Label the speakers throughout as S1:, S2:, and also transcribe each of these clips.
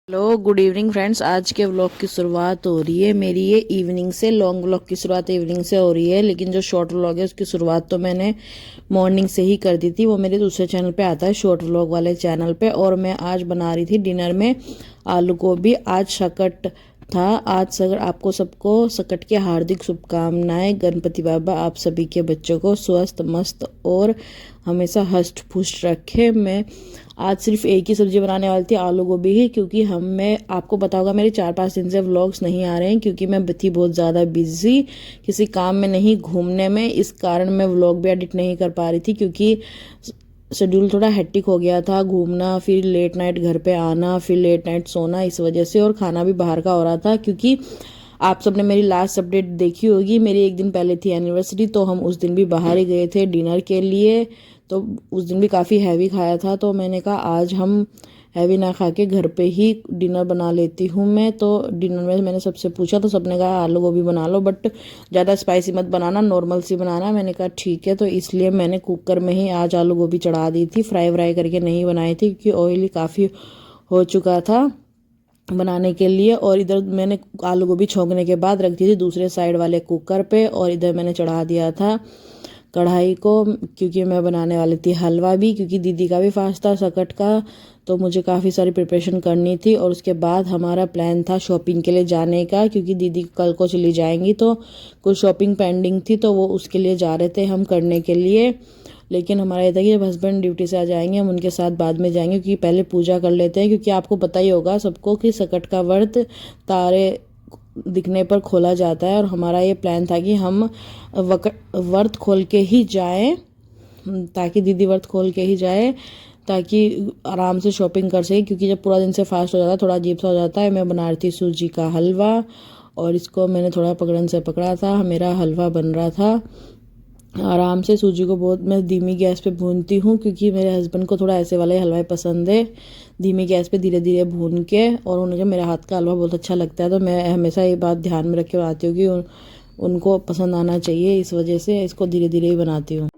S1: Hello good evening friends. आज के vlog की शुरुआत हो रही है मेरी ये इवनिंग से। लॉन्ग व्लॉग की शुरुआत इवनिंग से हो रही है, लेकिन जो शॉर्ट व्लॉग है उसकी शुरुआत तो मैंने मॉर्निंग से ही कर दी थी। वो मेरे दूसरे चैनल पे आता है, शॉर्ट व्लॉग वाले चैनल पे। और मैं आज बना रही थी डिनर में आलू गोभी। आज शकट था। आज सगर आपको सबको सकट की हार्दिक शुभकामनाएं। गणपति बाबा आप सभी के बच्चों को स्वस्थ मस्त और हमेशा हष्ट पुष्ट रखे। मैं आज सिर्फ एक ही सब्जी बनाने वाली थी, आलू गोभी ही, क्योंकि मैं आपको पता होगा मेरे 4-5 दिन से व्लॉग्स नहीं आ रहे हैं, क्योंकि मैं थी बहुत ज़्यादा बिजी किसी काम में, नहीं घूमने में। इस कारण मैं व्लॉग भी एडिट नहीं कर पा रही थी, क्योंकि शेड्यूल थोड़ा हेक्टिक हो गया था। घूमना, फिर लेट नाइट घर पे आना, फिर लेट नाइट सोना, इस वजह से। और खाना भी बाहर का हो रहा था, क्योंकि आप सबने मेरी लास्ट अपडेट देखी होगी। मेरी एक दिन पहले थी एनिवर्सरी, तो हम उस दिन भी बाहर ही गए थे डिनर के लिए। तो उस दिन भी काफ़ी हैवी खाया था, तो मैंने कहा आज हम हैवी ना खा के घर पे ही डिनर बना लेती हूँ मैं। तो डिनर में मैंने सबसे पूछा तो सबने कहा आलू गोभी बना लो, बट ज़्यादा स्पाइसी मत बनाना, नॉर्मल सी बनाना। मैंने कहा ठीक है। तो इसलिए मैंने कुकर में ही आज आलू गोभी चढ़ा दी थी। फ्राई व्राई करके नहीं बनाई थी, क्योंकि ऑयली काफ़ी हो चुका था बनाने के लिए। और इधर मैंने आलू गोभी छोंकने के बाद रख दी थी दूसरे साइड वाले कुकर पे, और इधर मैंने चढ़ा दिया था कढ़ाई को, क्योंकि मैं बनाने वाली थी हलवा भी, क्योंकि दीदी का भी फास्ट था सकट का। तो मुझे काफ़ी सारी प्रिपरेशन करनी थी। और उसके बाद हमारा प्लान था शॉपिंग के लिए जाने का, क्योंकि दीदी कल को चली जाएंगी, तो कुछ शॉपिंग पेंडिंग थी, तो वो उसके लिए जा रहे थे हम करने के लिए। लेकिन हमारा ये था कि जब हस्बैंड ड्यूटी से आ जाएंगे हम उनके साथ बाद में जाएंगे, क्योंकि पहले पूजा कर लेते हैं। क्योंकि आपको पता ही होगा सबको कि सकट का व्रत तारे दिखने पर खोला जाता है। और हमारा ये प्लान था कि हम व्रत खोल के ही जाएं, ताकि दीदी व्रत खोल के ही जाए, ताकि आराम से शॉपिंग कर सके। क्योंकि जब पूरा दिन से फास्ट हो जाता है थोड़ा अजीब सा हो जाता है। मैं बना रही थी सूजी का हलवा, और इसको मैंने थोड़ा पकड़न से पकड़ा था। मेरा हलवा बन रहा था आराम से। सूजी को बहुत मैं धीमी गैस पे भूनती हूँ, क्योंकि मेरे हस्बैंड को थोड़ा ऐसे वाले हलवाई पसंद है, धीमी गैस पे धीरे धीरे भून के। और उन्हें जब मेरे हाथ का हलवा बहुत अच्छा लगता है, तो मैं हमेशा ये बात ध्यान में रख के बनाती हूँ कि उनको पसंद आना चाहिए। इस वजह से इसको धीरे धीरे ही बनाती हूँ।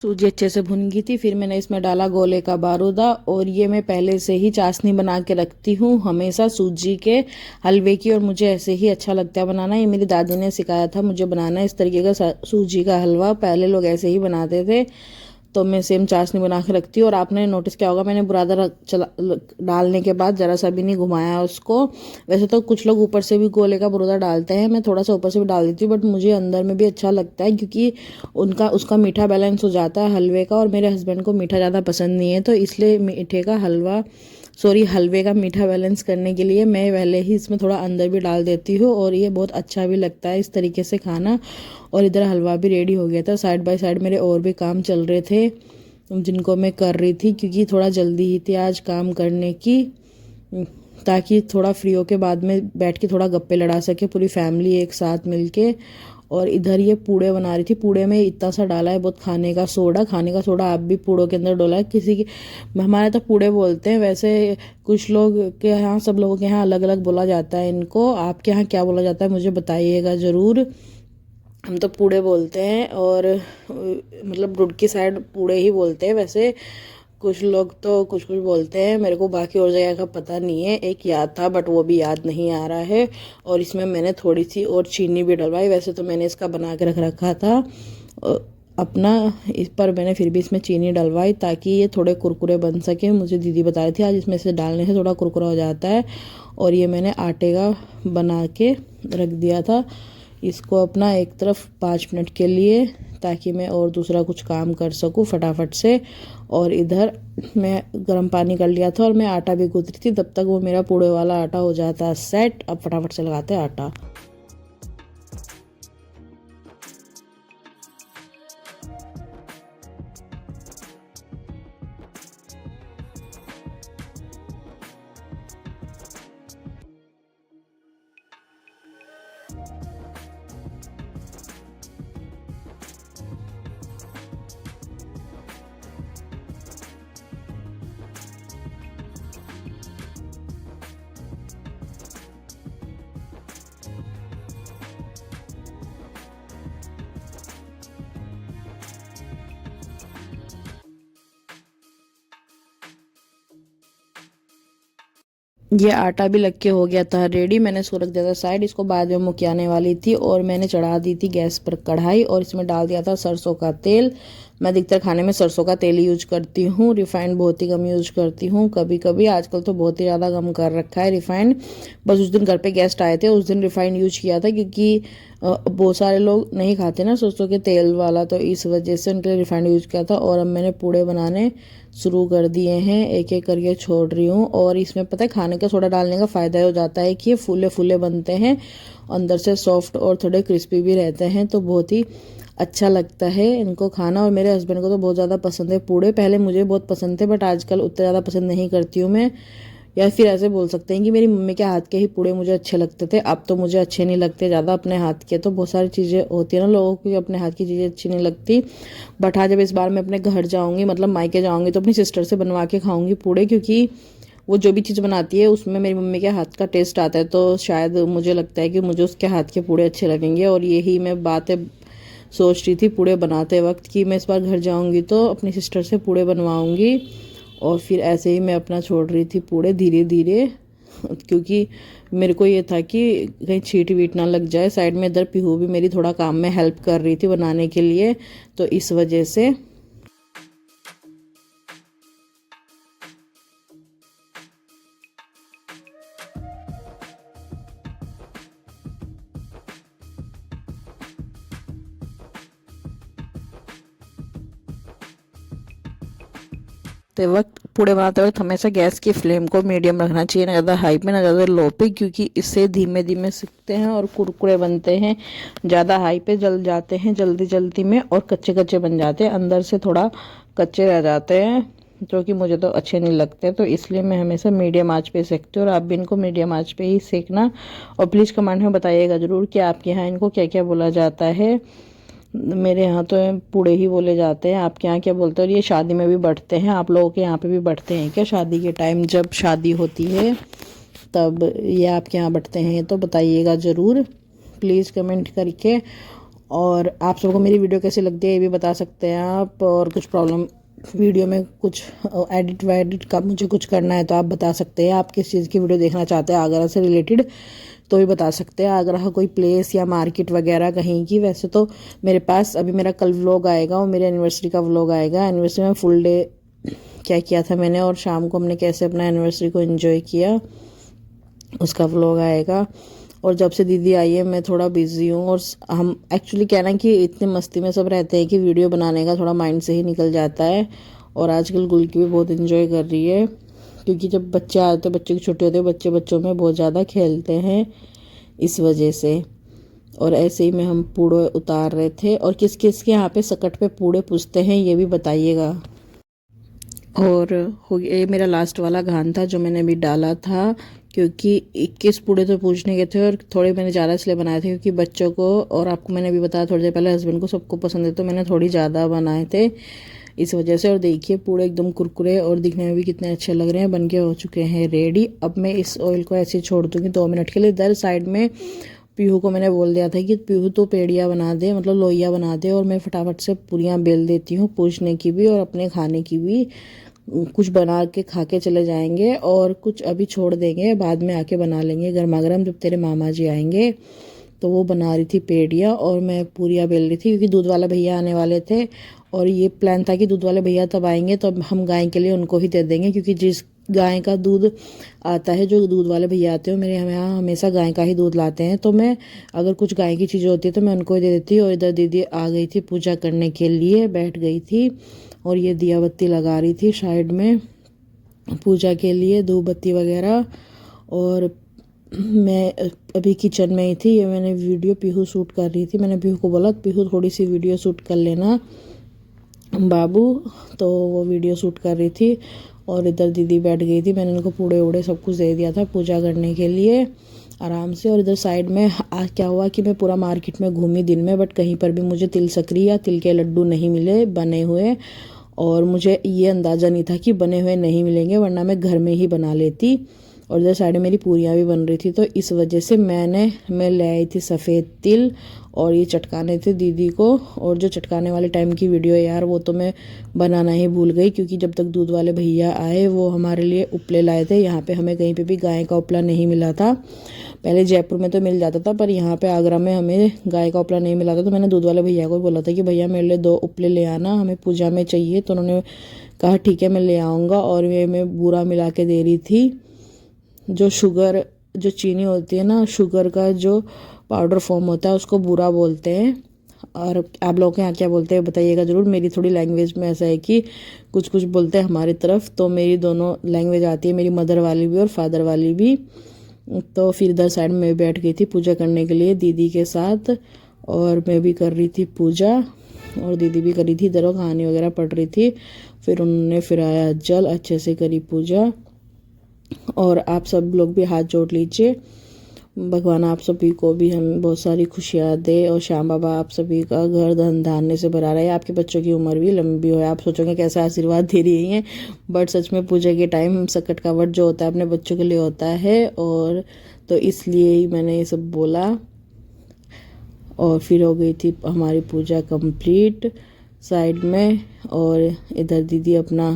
S1: सूजी अच्छे से भुन गई थी, फिर मैंने इसमें डाला गोले का बारूदा। और ये मैं पहले से ही चाशनी बना के रखती हूँ हमेशा सूजी के हलवे की, और मुझे ऐसे ही अच्छा लगता है बनाना। ये मेरी दादी ने सिखाया था मुझे बनाना इस तरीके का सूजी का हलवा। पहले लोग ऐसे ही बनाते थे, तो मैं सेम चाशनी बना के रखती हूँ। और आपने नोटिस किया होगा मैंने बुरादा चला डालने के बाद ज़रा सा भी नहीं घुमाया उसको। वैसे तो कुछ लोग ऊपर से भी गोले का बुरादा डालते हैं, मैं थोड़ा सा ऊपर से भी डाल देती हूँ, बट मुझे अंदर में भी अच्छा लगता है, क्योंकि उसका मीठा बैलेंस हो जाता है हलवे का। और मेरे हस्बैंड को मीठा ज़्यादा पसंद नहीं है, तो इसलिए मीठे का हलवे का मीठा बैलेंस करने के लिए मैं पहले ही इसमें थोड़ा अंदर भी डाल देती हूँ, और ये बहुत अच्छा भी लगता है इस तरीके से खाना। और इधर हलवा भी रेडी हो गया था। साइड बाय साइड मेरे और भी काम चल रहे थे, जिनको मैं कर रही थी, क्योंकि थोड़ा जल्दी ही थी आज काम करने की, ताकि थोड़ा फ्री होके बाद में बैठ के थोड़ा गप्पे लड़ा सके पूरी फैमिली एक साथ मिलके। और इधर ये पूड़े बना रही थी। पूड़े में इतना सा डाला है बहुत खाने का सोडा आप भी पूड़ों के अंदर डोला है। किसी की हमारे तो पूड़े बोलते हैं, वैसे कुछ लोग के यहाँ, सब लोगों के यहाँ अलग अलग बोला जाता है इनको। आपके यहाँ क्या बोला जाता है मुझे बताइएगा ज़रूर। हम तो पूड़े बोलते हैं, और मतलब रुड़की साइड पूड़े ही बोलते हैं वैसे। कुछ लोग तो कुछ कुछ बोलते हैं, मेरे को बाकी और जगह का पता नहीं है। एक याद था बट वो भी याद नहीं आ रहा है। और इसमें मैंने थोड़ी सी और चीनी भी डलवाई। वैसे तो मैंने इसका बना के रख रखा था अपना, इस पर मैंने फिर भी इसमें चीनी डलवाई ताकि ये थोड़े कुरकुरे बन सके। मुझे दीदी बता रही थी आज इसमें से डालने से थोड़ा कुरकुरा हो जाता है। और ये मैंने आटे का बना के रख दिया था। इसको अपना एक तरफ 5 मिनट के लिए, ताकि मैं और दूसरा कुछ काम कर सकूं फटाफट से। और इधर मैं गर्म पानी कर लिया था और मैं आटा भी गूंथ रही थी। तब तक वो मेरा पूड़े वाला आटा हो जाता सेट। अब फटाफट से लगाते हैं आटा। ये आटा भी लग के हो गया था रेडी। मैंने इसको रख दिया था साइड। इसको बाद में मुकियाने वाली थी और मैंने चढ़ा दी थी गैस पर कढ़ाई और इसमें डाल दिया था सरसों का तेल। मैं अधिकतर खाने में सरसों का तेल यूज करती हूँ, रिफाइंड बहुत ही कम यूज करती हूँ। कभी कभी, आजकल तो बहुत ही ज़्यादा कम कर रखा है रिफाइंड। बस उस दिन घर पे गेस्ट आए थे, उस दिन रिफाइंड यूज किया था क्योंकि बहुत सारे लोग नहीं खाते ना सरसों के तेल वाला, तो इस वजह से उनके लिए रिफाइंड यूज किया था। और अब मैंने पूड़े बनाने शुरू कर दिए हैं, एक एक करके छोड़ रही हूँ। और इसमें पता है खाने का सोडा डालने का फ़ायदा हो जाता है कि ये फूले फूले बनते हैं, अंदर से सॉफ्ट और थोड़े क्रिस्पी भी रहते हैं, तो बहुत ही अच्छा लगता है इनको खाना। और मेरे हस्बैंड को तो बहुत ज़्यादा पसंद है पूड़े। पहले मुझे बहुत पसंद थे बट आजकल उतना ज़्यादा पसंद नहीं करती हूँ मैं। या फिर ऐसे बोल सकते हैं कि मेरी मम्मी के हाथ के ही पूड़े मुझे अच्छे लगते थे, अब तो मुझे अच्छे नहीं लगते ज़्यादा अपने हाथ के। तो बहुत सारी चीज़ें होती है ना लोगों को, अपने हाथ की चीज़ें अच्छी नहीं लगती। बट हाँ, जब इस बार मैं अपने घर जाऊँगी, मतलब मायके जाऊँगी, तो अपनी सिस्टर से बनवा के खाऊँगी पूड़े, क्योंकि वो जो भी चीज़ बनाती है उसमें मेरी मम्मी के हाथ का टेस्ट आता है। तो शायद मुझे लगता है कि मुझे उसके हाथ के पूड़े अच्छे लगेंगे। और यही मैं बातें सोच रही थी पूड़े बनाते वक्त कि मैं इस बार घर जाऊँगी तो अपनी सिस्टर से पूड़े बनवाऊँगी। और फिर ऐसे ही मैं अपना छोड़ रही थी पूड़े धीरे धीरे, क्योंकि मेरे को ये था कि कहीं छींट वीट ना लग जाए। साइड में इधर पीहू भी मेरी थोड़ा काम में हेल्प कर रही थी बनाने के लिए, तो इस वजह से। ते वक्त पूड़े बनाते वक्त हमेशा गैस की फ्लेम को मीडियम रखना चाहिए, ना ज़्यादा हाई पे ना ज़्यादा लो पे, क्योंकि इससे धीमे धीमे सिकते हैं और कुरकुरे बनते हैं। ज़्यादा हाई पे जल जाते हैं जल्दी जल्दी में और कच्चे कच्चे बन जाते हैं, अंदर से थोड़ा कच्चे रह जाते हैं, जो कि मुझे तो अच्छे नहीं लगते। तो इसलिए मैं हमेशा मीडियम आंच पे सेकती हूँ और आप भी इनको मीडियम आंच पे ही सेकना। और प्लीज़ कमेंट में बताइएगा ज़रूर कि आपके यहाँ इनको क्या क्या बोला जाता है। मेरे यहाँ तो पूड़े ही बोले जाते हैं, आपके यहाँ क्या बोलते हैं। और ये शादी में भी बढ़ते हैं, आप लोगों के यहाँ पे भी बढ़ते हैं क्या? शादी के टाइम जब शादी होती है तब ये आपके यहाँ बढ़ते हैं, तो बताइएगा ज़रूर प्लीज़ कमेंट करके। और आप सबको मेरी वीडियो कैसी लगती है ये भी बता सकते हैं आप। और कुछ प्रॉब्लम वीडियो में कुछ एडिट वैडिट का मुझे कुछ करना है तो आप बता सकते हैं। आप किस चीज़ की वीडियो देखना चाहते हैं आगरा से रिलेटेड तो भी बता सकते हैं। आगरा का कोई प्लेस या मार्केट वगैरह कहीं की। वैसे तो मेरे पास अभी मेरा कल व्लॉग आएगा और मेरे एनिवर्सरी का व्लॉग आएगा। एनिवर्सरी में फुल डे क्या किया था मैंने और शाम को हमने कैसे अपना एनिवर्सरी को एंजॉय किया उसका व्लॉग आएगा। और जब से दीदी आई है मैं थोड़ा बिजी हूँ। और हम एक्चुअली कहना कि इतने मस्ती में सब रहते हैं कि वीडियो बनाने का थोड़ा माइंड से ही निकल जाता है। और आजकल गुल्की भी बहुत इन्जॉय कर रही है, क्योंकि जब बच्चे आते हैं, बच्चे की छुट्टी होती है, बच्चे बच्चों में बहुत ज़्यादा खेलते हैं इस वजह से। और ऐसे ही में हम पूड़े उतार रहे थे। और किस किस के यहाँ पे सकट पे पूड़े पूछते हैं ये भी बताइएगा। और ये मेरा लास्ट वाला घान था जो मैंने अभी डाला था, क्योंकि 21 पूड़े तो पूछने के थे और थोड़े मैंने ज़्यादा इसलिए बनाए थे क्योंकि बच्चों को और आपको मैंने अभी बताया थोड़ी देर पहले हस्बैंड को सबको पसंद है, तो मैंने थोड़ी ज़्यादा बनाए थे इस वजह से। और देखिए पूड़े एकदम कुरकुरे और दिखने में भी कितने अच्छे लग रहे हैं, बनके हो चुके हैं रेडी। अब मैं इस ऑयल को ऐसे छोड़ दूँगी 2 मिनट के लिए। इधर साइड में पीहू को मैंने बोल दिया था कि पीहू तो पेड़ियाँ बना दे, मतलब लोइयाँ बना दे, और मैं फटाफट से पूरियाँ बेल देती हूँ पूछने की भी और अपने खाने की भी। कुछ बना के खा के चले जाएंगे और कुछ अभी छोड़ देंगे, बाद में आके बना लेंगे गर्मा गर्म जब तेरे मामा जी आएंगे। तो वो बना रही थी पेड़िया और मैं पूरियाँ बेल रही थी, क्योंकि दूध वाला भैया आने वाले थे और ये प्लान था कि दूध वाले भैया तब आएंगे तो अब हम गाय के लिए उनको ही दे देंगे, क्योंकि जिस गाय का दूध आता है, जो दूध वाले भैया आते हैं मेरे यहाँ हमेशा गाय का ही दूध लाते हैं। तो मैं अगर कुछ गाय की चीज़ें होती है तो मैं उनको ही दे देती। और इधर दीदी आ गई थी पूजा करने के लिए, बैठ गई थी और ये दिया बत्ती लगा रही थी साइड में पूजा के लिए, धूप बत्ती वगैरह। और मैं अभी किचन में ही थी, ये मैंने वीडियो पीहू शूट कर रही थी। मैंने पीहू को बोला पीहू थोड़ी सी वीडियो शूट कर लेना बाबू, तो वो वीडियो शूट कर रही थी। और इधर दीदी बैठ गई थी, मैंने उनको पूड़े उड़े सब कुछ दे दिया था पूजा करने के लिए आराम से। और इधर साइड में क्या हुआ कि मैं पूरा मार्केट में घूमी दिन में, बट कहीं पर भी मुझे तिल सकरी या तिल के लड्डू नहीं मिले बने हुए। और मुझे ये अंदाज़ा नहीं था कि बने हुए नहीं मिलेंगे, वरना मैं घर में ही बना लेती। और इधर साइड में मेरी पूरियाँ भी बन रही थी, तो इस वजह से मैं ले आई थी सफ़ेद तिल और ये चटकाने थे दीदी को। और जो चटकाने वाले टाइम की वीडियो है यार, वो तो मैं बनाना ही भूल गई, क्योंकि जब तक दूध वाले भैया आए वो हमारे लिए उपले लाए थे। यहाँ पे हमें कहीं पे भी गाय का उपला नहीं मिला था। पहले जयपुर में तो मिल जाता था, पर यहाँ पे आगरा में हमें गाय का उपला नहीं मिला था। तो मैंने दूध वाले भैया को बोला था कि भैया मेरे लिए 2 उपले ले आना, हमें पूजा में चाहिए। तो उन्होंने कहा ठीक है मैं ले आऊँगा। और ये मैं बूरा मिला के दे रही थी। जो चीनी होती है ना, शुगर का जो पाउडर फॉर्म होता है उसको बूरा बोलते हैं। और आप लोग के यहाँ क्या बोलते हैं बताइएगा ज़रूर। मेरी थोड़ी लैंग्वेज में ऐसा है कि कुछ कुछ बोलते हैं हमारी तरफ, तो मेरी दोनों लैंग्वेज आती है, मेरी मदर वाली भी और फादर वाली भी। तो फिर इधर साइड में बैठ गई थी पूजा करने के लिए दीदी के साथ, और मैं भी कर रही थी पूजा और दीदी भी कर रही थी। इधर कहानी वगैरह पढ़ रही थी। फिर उन्होंने फिराया जल, अच्छे से करी पूजा। और आप सब लोग भी हाथ जोड़ लीजिए, भगवान आप सभी को भी हम बहुत सारी खुशियाँ दे। और श्याम बाबा आप सभी का घर धन धान्य से भरा रहे, आपके बच्चों की उम्र भी लंबी हो। आप सोचोगे कैसा आशीर्वाद दे रही हैं, बट सच में पूजा के टाइम संकट का वट जो होता है अपने बच्चों के लिए होता है। और तो इसलिए ही मैंने ये सब बोला। और फिर हो गई थी हमारी पूजा कंप्लीट साइड में। और इधर दीदी अपना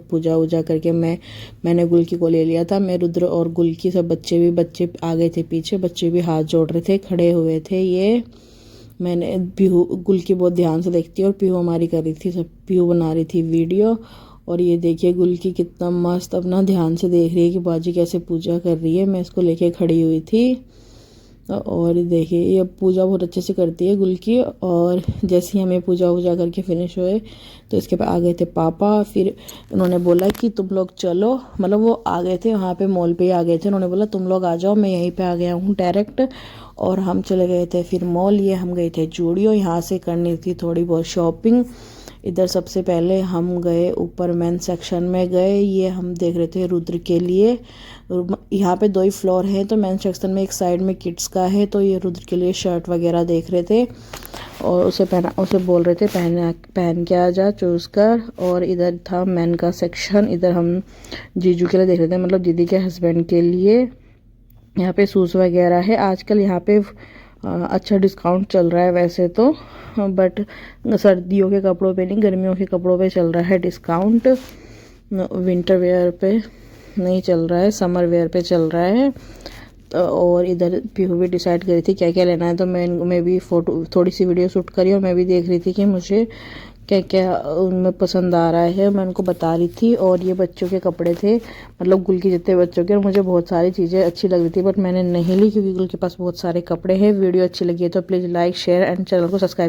S1: पूजा वूजा करके मैंने गुल्की को ले लिया था। मैं रुद्र और गुल्की सब बच्चे आ गए थे पीछे, बच्चे भी हाथ जोड़ रहे थे, खड़े हुए थे। ये मैंने पीहू गुल्की बहुत ध्यान से देखती है और पीहू हमारी कर रही थी, सब पीहू बना रही थी वीडियो। और ये देखिए गुल्की कितना मस्त अपना ध्यान से देख रही है कि बाजी कैसे पूजा कर रही है। मैं इसको लेके खड़ी हुई थी। और देखिए ये पूजा बहुत अच्छे से करती है गुल्की। और जैसे ही हमें पूजा वूजा करके फिनिश हुए तो इसके बाद आ गए थे पापा। फिर उन्होंने बोला कि तुम लोग चलो, मतलब वो आ गए थे वहाँ पे मॉल पे ही आ गए थे। उन्होंने बोला तुम लोग आ जाओ, मैं यहीं पे आ गया हूँ डायरेक्ट। और हम चले गए थे फिर मॉल। ये हम गए थे जूडियो, यहाँ से करनी थी थोड़ी बहुत शॉपिंग। इधर सबसे पहले हम गए ऊपर मेन सेक्शन में गए, ये हम देख रहे थे रुद्र के लिए। यहाँ पे 2 ही फ्लोर है, तो मेन सेक्शन में एक साइड में किड्स का है, तो ये रुद्र के लिए शर्ट वगैरह देख रहे थे। और उसे बोल रहे थे पहन के आ जा, चूज़ कर। और इधर था मेन का सेक्शन, इधर हम जीजू के लिए देख रहे थे, मतलब दीदी के हस्बैंड के लिए। यहाँ पे शूज़ वगैरह है। आजकल यहाँ पे अच्छा डिस्काउंट चल रहा है वैसे तो, बट सर्दियों के कपड़ों पे नहीं, गर्मियों के कपड़ों पे चल रहा है डिस्काउंट। विंटर वेयर पे नहीं चल रहा है, समर वेयर पे चल रहा है। और इधर पीहू भी डिसाइड करी थी क्या क्या लेना है, तो मैं भी फ़ोटो थोड़ी सी वीडियो शूट करी और मैं भी देख रही थी कि मुझे क्या क्या उनमें पसंद आ रहा है, मैं उनको बता रही थी। और ये बच्चों के कपड़े थे, मतलब गुल के जितने बच्चों के, और मुझे बहुत सारी चीज़ें अच्छी लग रही थी, बट मैंने नहीं ली क्योंकि गुल के पास बहुत सारे कपड़े हैं। वीडियो अच्छी लगी है तो please like share and channel को सब्सक्राइब